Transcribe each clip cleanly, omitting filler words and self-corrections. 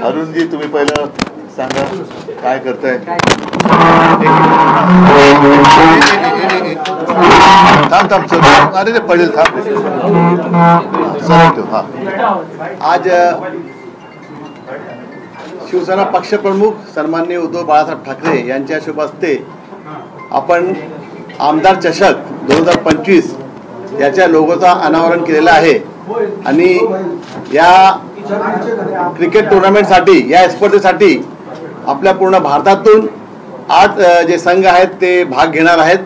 अरुणजी तुम्ही पहिलं सांगा काय करताय. थांब थांब सर, अरे पडेल थांब सरळ ठेव. हा, आज शिवसेना पक्षप्रमुख सन्माननीय उद्धव बाळासाहेब ठाकरे यांच्या शुभ हस्ते आपण आमदार चषक 2025 याच्या लोगोचा अनावरण केलेला आहे. आणि या क्रिकेट टुर्नामेंटसाठी, या स्पर्धेसाठी आपल्या पूर्ण भारतातून 8 जे संघ आहेत ते भाग घेणार आहेत.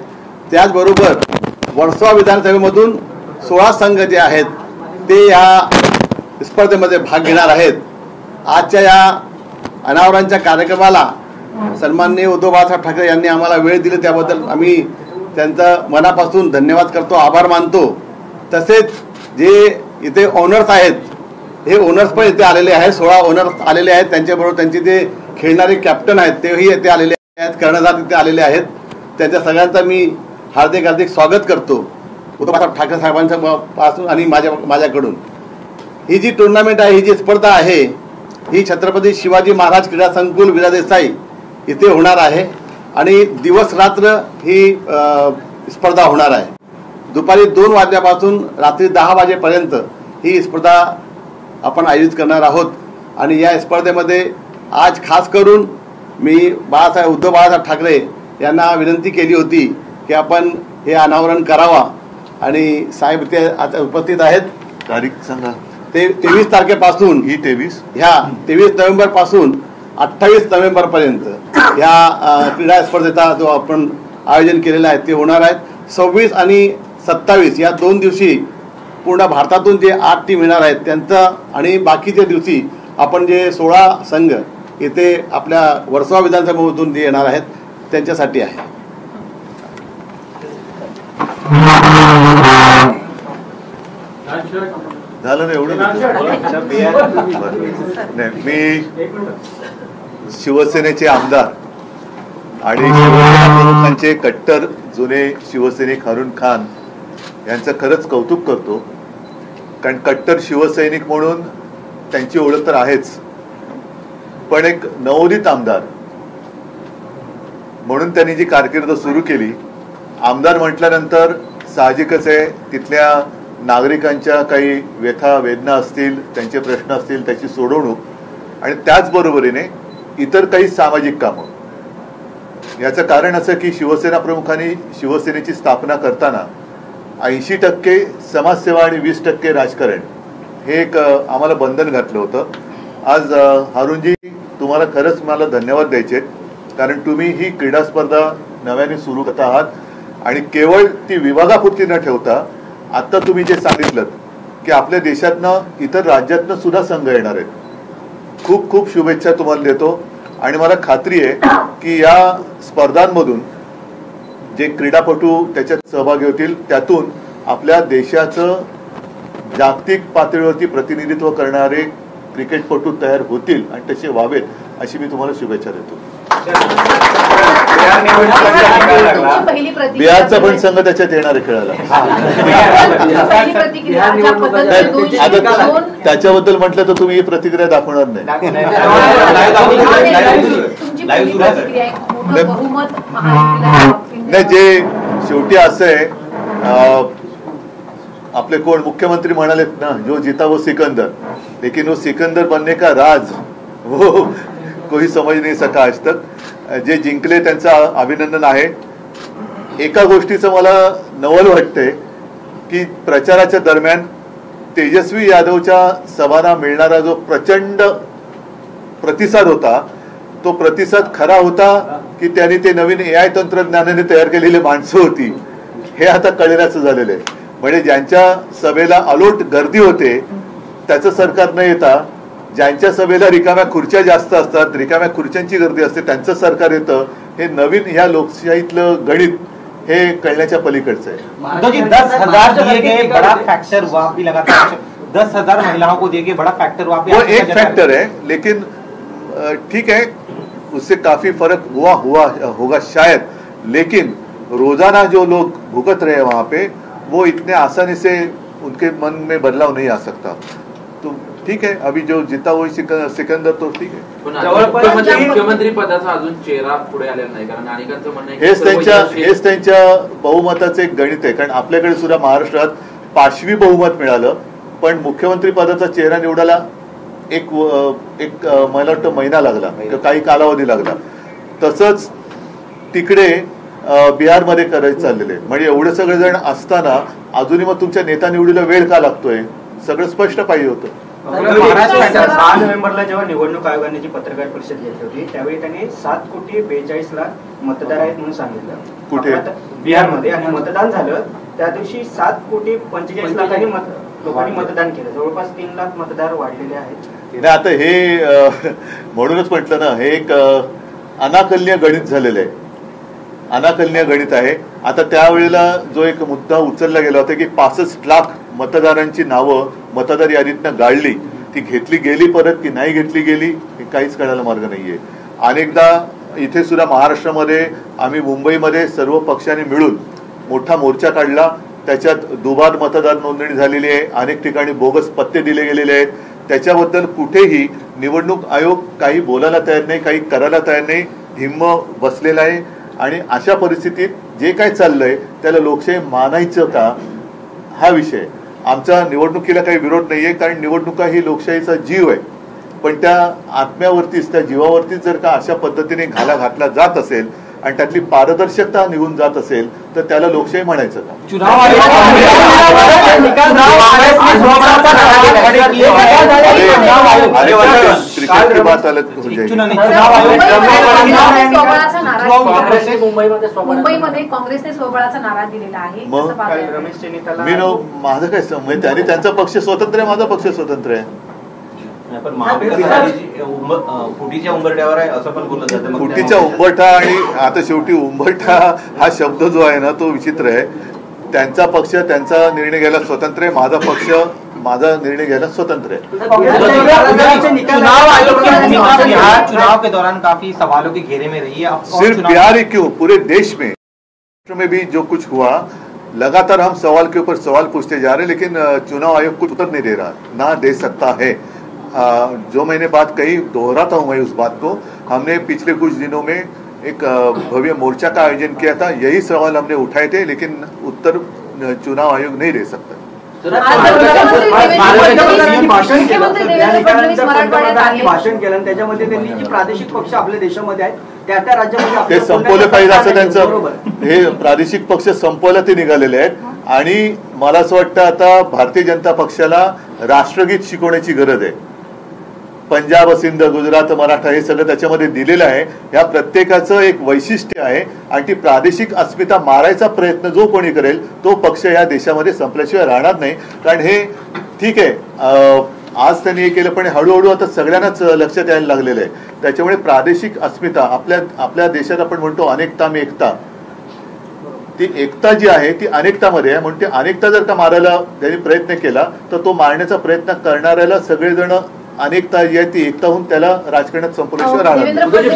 त्याचबरोबर वर्सोवा विधानसभेमधून 16 संघ जे आहेत ते या स्पर्धेमध्ये भाग घेणार आहेत. आजच्या या अनावरणच्या कार्यक्रमाला सन्माननीय उद्धव बाळासाहेब ठाकरे यांनी आम्हाला वेळ दिली, त्याबद्दल आम्ही त्यांचं मनापासून धन्यवाद करतो, आभार मानतो. तसेच जे इथे ओनर्स आहेत, हे ओनर्स पण इथे आलेले आहेत, 16 ओनर्स आलेले आहेत. त्यांच्याबरोबर त्यांचे जे खेळणारे कॅप्टन आहेत तेही इथे आलेले आहेत, कर्णधार इथे आलेले आहेत. त्यांच्या सगळ्यांचं मी हार्दिक हार्दिक स्वागत करतो उद्धव बाळासाहेब ठाकरे साहेबांच्या पासून आणि माझ्याकडून. ही जी टुर्नामेंट आहे, ही जी स्पर्धा आहे, ही छत्रपती शिवाजी महाराज क्रीडा संकुल विरा देसाई इथे होणार आहे. आणि दिवस रात्र ही स्पर्धा होणार आहे. दुपारी 2 वाजल्यापासून रात्री 10 वाजेपर्यंत ही स्पर्धा आपण आयोजित करणार आहोत. आणि या स्पर्धेमध्ये आज खास करून मी उद्धव बाळासाहेब ठाकरे यांना विनंती केली होती की आपण हे अनावरण करावा. आणि साहेब ते आता उपस्थित आहेत. तारीख सांगा. ते 23 तारखेपासून, ही 23 नोव्हेंबर पासून 28 नोव्हेंबर पर्यंत या क्रीडा स्पर्धेचा जो आपण आयोजन केलेलं आहे ते होणार आहेत. 26 आणि 27 या 2 दिवशी पूर्ण भारतातून जे 8 टीम येणार आहेत त्यांचं, आणि बाकीच्या दिवशी आपण जे 16 संघ इथे आपल्या वर्सोवा विधानसभेमधून जे येणार आहेत त्यांच्यासाठी आहे. झालं ना एवढं. नाही, मी शिवसेनेचे आमदार आणि शिवसेना प्रमुखांचे कट्टर जुने शिवसैनिक हारून खान यांचं खरंच कौतुक करतो. कारण कट्टर शिवसैनिक म्हणून त्यांची ओळख तर आहेच, पण एक नवोदित आमदार म्हणून त्यांनी जी कारकीर्द सुरू केली. आमदार म्हटल्यानंतर साहजिकच आहे तिथल्या नागरिकांच्या काही व्यथा वेदना असतील, त्यांचे प्रश्न असतील, त्याची सोडवणूक, आणि त्याचबरोबरीने इतर काही सामाजिक कामं. याचं कारण असं की शिवसेना प्रमुखांनी शिवसेनेची स्थापना करताना 80% समाजसेवा आणि 20% राजकारण हे एक आम्हाला बंधन घातलं होतं. आज हारूनजी तुम्हाला खरंच मला धन्यवाद द्यायचे, कारण तुम्ही ही क्रीडा स्पर्धा नव्याने सुरू करत आहात. आणि केवळ ती विभागापुरती न ठेवता आता तुम्ही जे सांगितलं की आपल्या देशातनं इतर राज्यातनं सुद्धा संघ येणार आहेत. खूप खूप शुभेच्छा तुम्हाला देतो. आणि मला खात्री आहे की या स्पर्धांमधून जे क्रीडापटू त्याच्यात सहभागी होतील त्यातून आपल्या देशाचं जागतिक पातळीवरती प्रतिनिधित्व करणारे क्रिकेटपटू तयार होतील आणि तसे व्हावेत अशी मी तुम्हाला शुभेच्छा देतो. बिहारचा पण संघ त्याच्यात येणार आहे खेळायला. आता त्याच्याबद्दल म्हटलं तर तुम्ही ही प्रतिक्रिया दाखवणार नाही. नाही, जे शेवटी असं आहे, आपले कोण मुख्यमंत्री म्हणालेत ना, जो जीता वो सिकंदर, लेकिन वो सिकंदर बनने का राज वो कोई समझ नहीं सका आज तक. जे जिंकले त्यांचं अभिनंदन आहे. एका गोष्टीचं मला नवल वाटतंय की प्रचाराच्या दरम्यान तेजस्वी यादवच्या सभांना मिळणारा जो प्रचंड प्रतिसाद होता, तो प्रतिसाद खरा होता की त्यांनी ते नवीन AI तंत्रज्ञानाने तयार केलेली माणसं होती हे आता कळण्याचं झालेलं आहे. म्हणजे ज्यांच्या सभेला अलोट गर्दी होते त्याचं सरकार न येता ज्यांच्या सभेला रिकाम्या खुर्च्या जास्त असतात, रिकाम्या खुर्च्यांची गर्दी असते, त्यांचं सरकार येतं. हे नवीन ह्या लोकशाहीतलं गणित हे कळण्याच्या पलीकडचं आहे. 10,000 महिलाओं को देके बड़ा फैक्टर वो एक फैक्टर है, लेकिन ठीक है उससे काफी फर्क होगा शायद, लेकिन रोजाना जो लोग भुगत रहे हैं वहां पे वो इतने आसानी से उनके मन में बदलाव नहीं आ सकता। तो ठीक है, अभी जो जिता वही सिकंदर, तो ठीक आहे। मुख्यमंत्री पदाचा अजून चेहरा पुढे आलेला नाही, कारण अनेकांचं म्हणणं आहे हेच त्यांच्या बहुमताचं एक गणित आहे। कारण आपल्याकडे सुद्धा महाराष्ट्रात 5वी बहुमत मिळालं, पण मुख्यमंत्री पदाचा चेहरा निवडायला एक मला वाटतं महिना लागला, काही कालावधी लागला। तसंच तिकडे बिहारमध्ये करायचं चाललेले, म्हणजे एवढे सगळे जण असताना अजूनही मग तुमच्या नेता निवडीला वेळ का लागतोय, सगळं स्पष्ट पाहिजे होतं। 6 नोव्हेंबरला जेव्हा निवडणूक आयोगाने जी पत्रकार परिषद घेतली होती त्यावेळी त्यांनी 7,42,00,000 मतदार आहेत म्हणून सांगितलं। कुठे? बिहारमध्ये। आणि मतदान झालं त्या दिवशी 7,45,00,000 लोकांनी मतदान केलं, जवळपास 3 लाख मतदार वाढलेले आहेत। आता हे म्हणूनच म्हटलं ना, हे एक अनाकलनीय गणित झालेलं आहे, अनाकलनीय गणित आहे। आता त्यावेळेला जो एक मुद्दा उचलला गेला होता की 65 लाख मतदारांची नावं मतदार यादीतनं गाळली, ती घेतली गेली परत की नाही घेतली गेली हे काहीच कळायला मार्ग नाहीये। अनेकदा इथे सुद्धा महाराष्ट्रामध्ये आम्ही मुंबईमध्ये सर्व पक्षांनी मिळून मोठा मोर्चा काढला, त्याच्यात दुबार मतदार नोंदणी झालेली आहे, अनेक ठिकाणी बोगस पत्ते दिले गेलेले आहेत। त्याच्याबद्दल कुठेही निवडणूक आयोग काही बोलायला तयार नाही, काही करायला तयार नाही, धिम्म बसलेला आहे। आणि अशा परिस्थितीत जे काय चाललंय त्याला लोकशाही मानायचं का, हा विषय। आमचा निवडणुकीला काही विरोध नाहीये, कारण निवडणुका ही लोकशाहीचा जीव आहे, पण त्या आत्म्यावरतीच त्या जीवावरतीच जर का अशा पद्धतीने घाला घातला जात असेल आणि त्यातली पारदर्शकता निघून जात असेल तर त्याला लोकशाही म्हणायचं का? मुंबईमध्ये काँग्रेसने स्वबळाचा नारा दिलेला आहे, मी माझं काय समज, त्याने त्यांचा पक्ष स्वतंत्र आहे, माझा पक्ष स्वतंत्र आहे। फुटीच्या उंबरठ्यावर आहे असं पण बोललं जातं। फुटीच्या उंबरठा, आणि आता शेवटी उंबरठा हा शब्द जो आहे ना तो विचित्र आहे। त्यांचा पक्ष त्यांचा निर्णय घ्यायला स्वतंत्र आहे, माझा पक्ष माझा निर्णय घ्यायला स्वतंत्र है। चुनाव के दौरान काफी सवालों के घेरे में रही है। सिर्फ बिहार ही क्यों, पूरे देश में भी जो कुछ हुआ, लगातार हम सवाल के ऊपर सवाल पूछते जा रहे हैं, लेकिन चुनाव आयोग कुछ उत्तर नहीं दे रहा, ना दे सकता है। जो मैंने बात कही दोहराता हूं मैं उस बात को। हमने पिछले कुछ दिनों में एक भव्य मोर्चा का आयोजन किया था, यही सवाल हमने उठाए थे, लेकिन उत्तर चुनाव आयोग नहीं दे सकता। भाषण केलं त्याच्यामध्ये त्यांनी जी प्रादेशिक पक्ष आपल्या देशामध्ये आहेत त्या त्या राज्यामध्ये ते संपवले पाहिजे असं त्यांचं, हे प्रादेशिक पक्ष संपवलं ते निघालेले आहेत। आणि मला असं वाटतं आता भारतीय जनता पक्षाला राष्ट्रगीत शिकवण्याची गरज आहे। पंजाब, सिंध, गुजरात, मराठा हे सगळं त्याच्यामध्ये दिलेलं आहे। या प्रत्येकाचं एक वैशिष्ट्य आहे आणि ती प्रादेशिक अस्मिता मारायचा प्रयत्न जो कोणी करेल तो पक्ष या देशामध्ये संपल्याशिवाय राहणार नाही। कारण हे ठीक आहे, आज त्यांनी हे केलं, पण हळूहळू आता सगळ्यांनाच लक्षात यायला लागलेलं आहे। त्याच्यामुळे प्रादेशिक अस्मिता आपल्या देशात आपण म्हणतो अनेकता में एकता, ती एकता जी आहे ती अनेकतामध्ये आहे। म्हणून ती अनेकता जर का मारायला त्यांनी प्रयत्न केला तर तो मारण्याचा प्रयत्न करणाऱ्याला सगळेजण अनेकता जी आहे ती एकता होऊन त्याला राजकारणात संपल्याशिवाय राहणार नाही।